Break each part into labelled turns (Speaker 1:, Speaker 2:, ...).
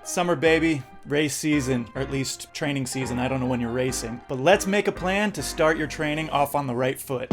Speaker 1: Summer, baby. Race season, or at least training season. I don't know when you're racing. But let's make a plan to start your training off on the right foot.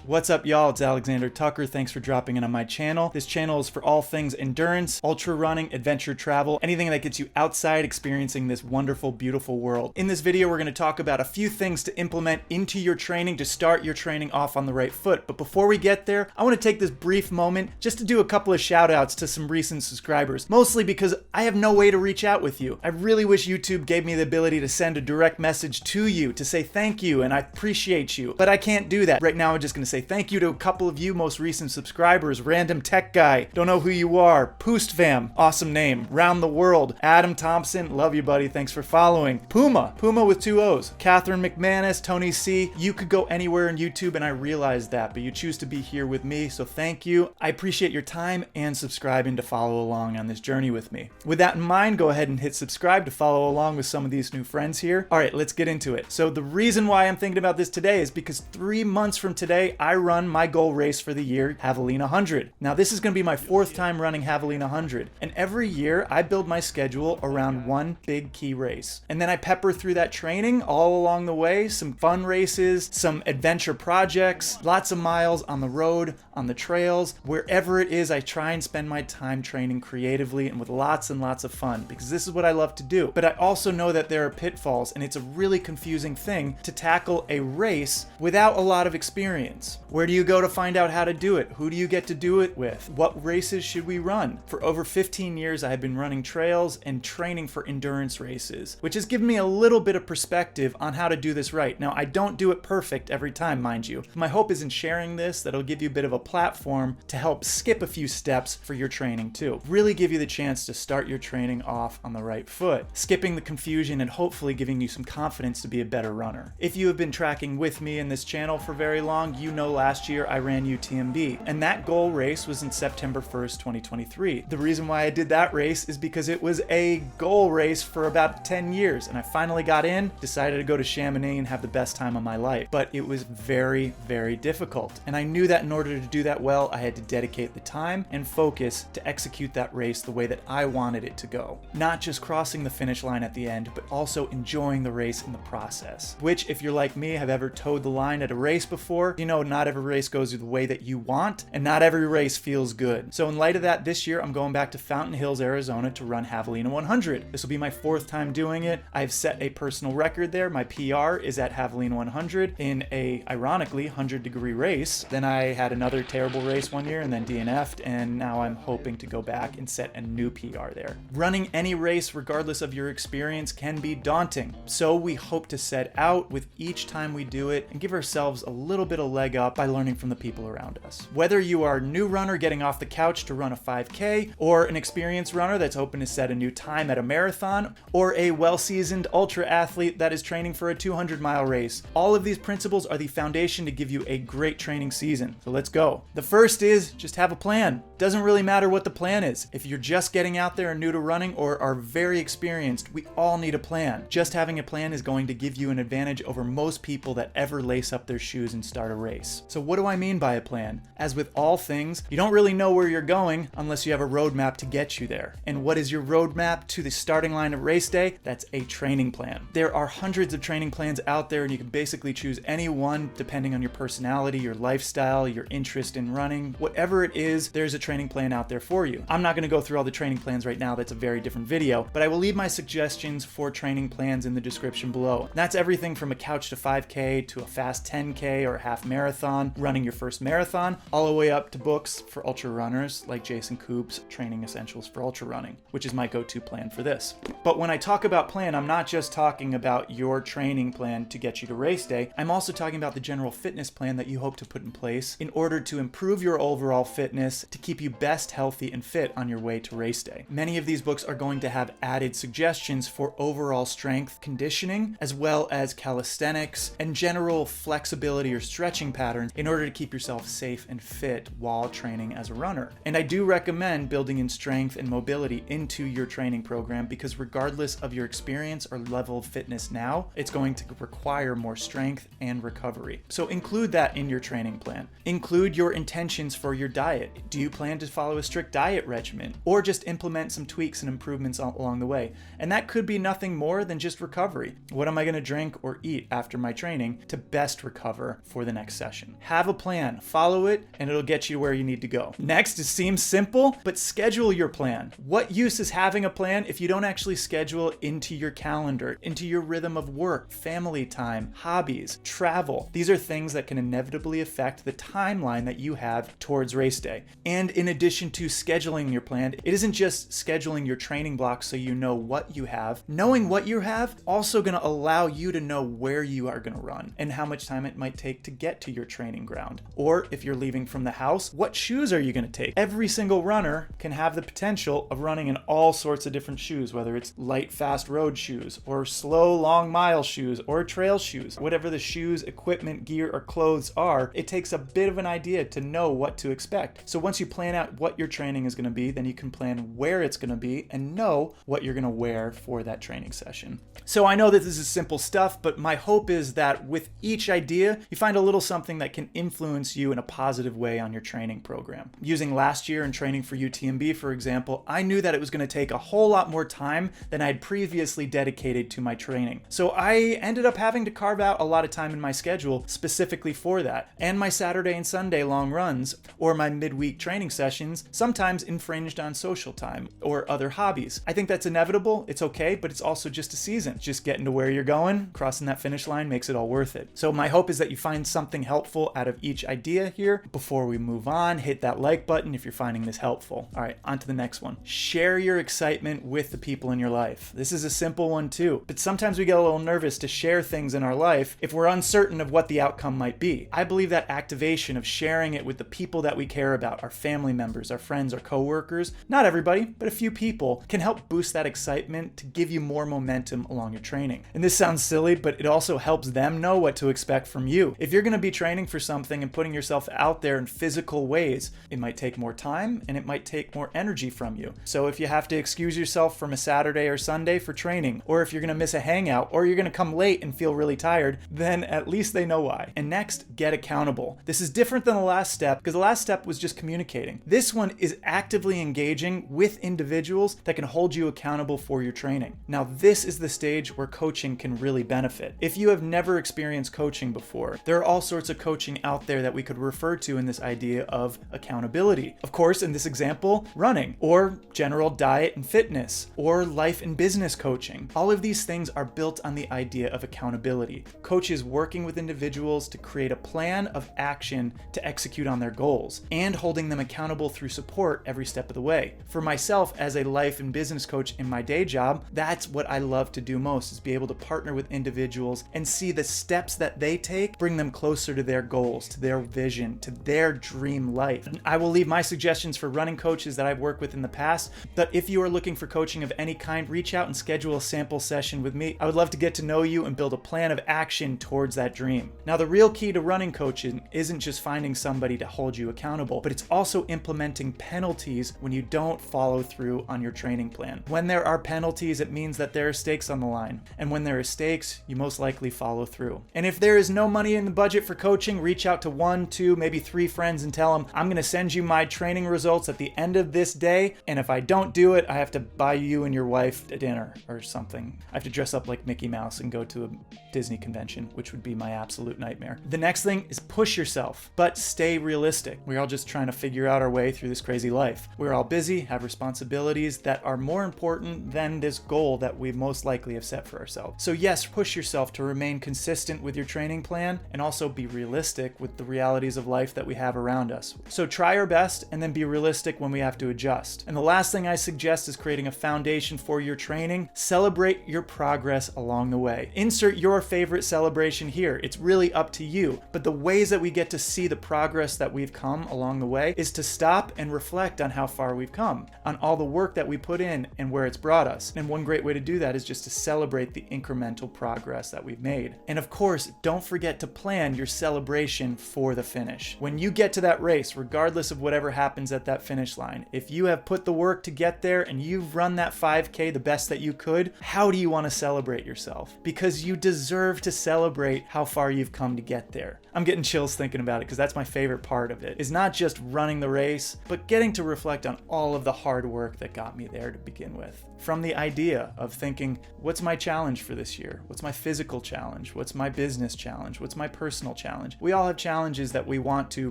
Speaker 1: What's up, y'all? It's Alexander Tucker. Thanks for dropping in on my channel. This channel is for all things endurance, ultra running, adventure travel, anything that gets you outside experiencing this wonderful, beautiful world. In this video, we're going to talk about a few things to implement into your training to start your training off on the right foot. But before we get there, I want to take this brief moment just to do a couple of shout outs to some recent subscribers, mostly because I have no way to reach out with you. I really wish YouTube gave me the ability to send a direct message to you to say thank you and I appreciate you, but I can't do that. Right now, I'm just going to say thank you to a couple of you most recent subscribers. Random Tech Guy, don't know who you are. Poostfam, awesome name. Round the World, Adam Thompson, love you, buddy, thanks for following. Puma with 2 O's. Catherine McManus, Tony C. You could go anywhere in YouTube and I realize that, but you choose to be here with me, so thank you. I appreciate your time and subscribing to follow along on this journey with me. With that in mind, go ahead and hit subscribe to follow along with some of these new friends here. All right, let's get into it. So the reason why I'm thinking about this today is because 3 months from today, I run my goal race for the year, Javelina 100. Now this is going to be my 4th time running Javelina 100, and every year I build my schedule around one big key race. And then I pepper through that training all along the way, some fun races, some adventure projects, lots of miles on the road, on the trails, wherever it is. I try and spend my time training creatively and with lots and lots of fun, because this is what I love to do. But I also know that there are pitfalls, and it's a really confusing thing to tackle a race without a lot of experience. Where do you go to find out how to do it? Who do you get to do it with? What races should we run? For over 15 years, I have been running trails and training for endurance races, which has given me a little bit of perspective on how to do this right. Now, I don't do it perfect every time, mind you. My hope is in sharing this that it'll give you a bit of a platform to help skip a few steps for your training too. Really give you the chance to start your training off on the right foot, skipping the confusion and hopefully giving you some confidence to be a better runner. If you have been tracking with me in this channel for very long, you know last year I ran UTMB, and that goal race was in September 1st, 2023. The reason why I did that race is because it was a goal race for about 10 years, and I finally got in, decided to go to Chamonix and have the best time of my life. But it was very, very difficult, and I knew that in order to do that well, I had to dedicate the time and focus to execute that race the way that I wanted it to go. Not just crossing the finish line at the end, but also enjoying the race in the process. Which, if you're like me, have ever towed the line at a race before, you know not every race goes the way that you want, and not every race feels good. So in light of that, this year I'm going back to Fountain Hills, Arizona to run Javelina 100. This will be my 4th time doing it. I've set a personal record there. My PR is at Javelina 100 in a, ironically, 100-degree race. Then I had another terrible race one year and then DNF'd, and now I'm hoping to go back and set a new PR there. Running any race, regardless of your experience, can be daunting. So we hope to set out with each time we do it and give ourselves a little bit of leg up by learning from the people around us. Whether you are a new runner getting off the couch to run a 5K, or an experienced runner that's hoping to set a new time at a marathon, or a well-seasoned ultra athlete that is training for a 200-mile race, all of these principles are the foundation to give you a great training season. So let's go. The first is just have a plan. Doesn't really matter what the plan is. If you're just getting out there and new to running or are very experienced, we all need a plan. Just having a plan is going to give you an advantage over most people that ever lace up their shoes and start a race. So what do I mean by a plan? As with all things, you don't really know where you're going unless you have a roadmap to get you there. And what is your roadmap to the starting line of race day? That's a training plan. There are hundreds of training plans out there, and you can basically choose any one depending on your personality, your lifestyle, your interest in running. Whatever it is, there's a training plan out there for you. I'm not going to go through all the training plans right now. That's a very different video, but I will leave my suggestions for training plans in the description below. That's everything from a couch to 5K to a fast 10K or a half marathon, running your first marathon, all the way up to books for ultra runners like Jason Koop's Training Essentials for Ultra Running, which is my go-to plan for this. But when I talk about plan, I'm not just talking about your training plan to get you to race day. I'm also talking about the general fitness plan that you hope to put in place in order to improve your overall fitness to keep you best healthy and fit on your way to race day. Many of these books are going to have added suggestions for overall strength conditioning, as well as calisthenics and general flexibility or stretching patterns patterns in order to keep yourself safe and fit while training as a runner. And I do recommend building in strength and mobility into your training program, because regardless of your experience or level of fitness now, it's going to require more strength and recovery. So include that in your training plan. Include your intentions for your diet. Do you plan to follow a strict diet regimen, or just implement some tweaks and improvements along the way? And that could be nothing more than just recovery. What am I going to drink or eat after my training to best recover for the next session? Have a plan, follow it, and it'll get you where you need to go. Next, it seems simple, but schedule your plan. What use is having a plan if you don't actually schedule into your calendar, into your rhythm of work, family time, hobbies, travel? These are things that can inevitably affect the timeline that you have towards race day. And in addition to scheduling your plan, it isn't just scheduling your training blocks so you know what you have. Knowing what you have also going to allow you to know where you are going to run and how much time it might take to get to your training ground. Or if you're leaving from the house, what shoes are you going to take? Every single runner can have the potential of running in all sorts of different shoes, whether it's light, fast road shoes, or slow, long mile shoes, or trail shoes. Whatever the shoes, equipment, gear, or clothes are, it takes a bit of an idea to know what to expect. So once you plan out what your training is going to be, then you can plan where it's going to be and know what you're going to wear for that training session. So I know that this is simple stuff, but my hope is that with each idea, you find a little something that can influence you in a positive way on your training program. Using last year in training for UTMB, for example, I knew that it was going to take a whole lot more time than I had previously dedicated to my training. So I ended up having to carve out a lot of time in my schedule specifically for that. And my Saturday and Sunday long runs, or my midweek training sessions, sometimes infringed on social time or other hobbies. I think that's inevitable. It's okay, but it's also just a season. Just getting to where you're going, crossing that finish line makes it all worth it. So my hope is that you find something helpful out of each idea here. Before we move on, hit that like button if you're finding this helpful. All right, on to the next one. Share your excitement with the people in your life. This is a simple one too, but sometimes we get a little nervous to share things in our life if we're uncertain of what the outcome might be. I believe that activation of sharing it with the people that we care about, our family members, our friends, our coworkers, not everybody, but a few people, can help boost that excitement to give you more momentum along your training. And this sounds silly, but it also helps them know what to expect from you. If you're going to be training for something and putting yourself out there in physical ways, it might take more time and it might take more energy from you. So if you have to excuse yourself from a Saturday or Sunday for training, or if you're going to miss a hangout, or you're going to come late and feel really tired, then at least they know why. And next, get accountable. This is different than the last step, because the last step was just communicating. This one is actively engaging with individuals that can hold you accountable for your training. Now, this is the stage where coaching can really benefit. If you have never experienced coaching before, there are all sorts of coaching out there that we could refer to in this idea of accountability. Of course, in this example, running, or general diet and fitness, or life and business coaching. All of these things are built on the idea of accountability. Coaches working with individuals to create a plan of action to execute on their goals, and holding them accountable through support every step of the way. For myself, as a life and business coach in my day job, that's what I love to do most, is be able to partner with individuals and see the steps that they take bring them closer to their goals, to their vision, to their dream life. And I will leave my suggestions for running coaches that I've worked with in the past, but if you are looking for coaching of any kind, reach out and schedule a sample session with me. I would love to get to know you and build a plan of action towards that dream. Now, the real key to running coaching isn't just finding somebody to hold you accountable, but it's also implementing penalties when you don't follow through on your training plan. When there are penalties, it means that there are stakes on the line. And when there are stakes, you most likely follow through. And if there is no money in the budget for coaching, reach out to 1, 2, maybe 3 friends and tell them, I'm going to send you my training results at the end of this day. And if I don't do it, I have to buy you and your wife a dinner or something. I have to dress up like Mickey Mouse and go to a Disney convention, which would be my absolute nightmare. The next thing is push yourself, but stay realistic. We're all just trying to figure out our way through this crazy life. We're all busy, have responsibilities that are more important than this goal that we most likely have set for ourselves. So yes, push yourself to remain consistent with your training plan and also be realistic with the realities of life that we have around us. So try our best and then be realistic when we have to adjust. And the last thing I suggest is creating a foundation for your training. Celebrate your progress along the way. Insert your favorite celebration here. It's really up to you. But the ways that we get to see the progress that we've come along the way is to stop and reflect on how far we've come, on all the work that we put in and where it's brought us. And one great way to do that is just to celebrate the incremental progress that we've made. And of course, don't forget to plan your celebration for the finish. When you get to that race, regardless of whatever happens at that finish line, if you have put the work to get there and you've run that 5K the best that you could, how do you want to celebrate yourself? Because you deserve to celebrate how far you've come to get there. I'm getting chills thinking about it because that's my favorite part of it, is not just running the race, but getting to reflect on all of the hard work that got me there to begin with. From the idea of thinking, what's my challenge for this year? What's my physical challenge? What's my business challenge? What's my personal challenge? We all have challenges that we want to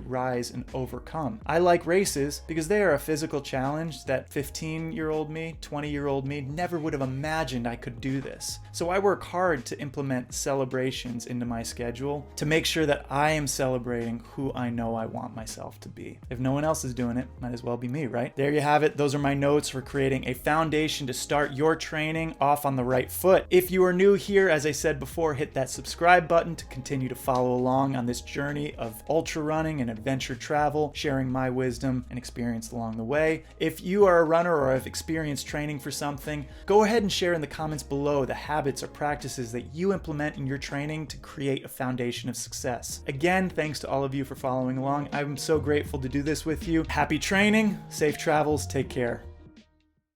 Speaker 1: rise and overcome. I like races because they are a physical challenge that 15-year-old me, 20-year-old me never would have imagined I could do this. So I work hard to implement celebrations into my schedule to make sure that I am celebrating who I know I want myself to be. If no one else is doing it, might as well be me, right? There you have it. Those are my notes for creating a foundation to start your training off on the right foot. If you are new here, as I said before, hit that subscribe button to continue to follow along on this journey of ultra running and adventure travel, sharing my wisdom and experience along the way. If you are a runner or have experienced training for something, go ahead and share in the comments below the habits or practices that you implement in your training to create a foundation of success. Again, thanks to all of you for following along. I'm so grateful to do this with you. Happy training, safe travels, take care.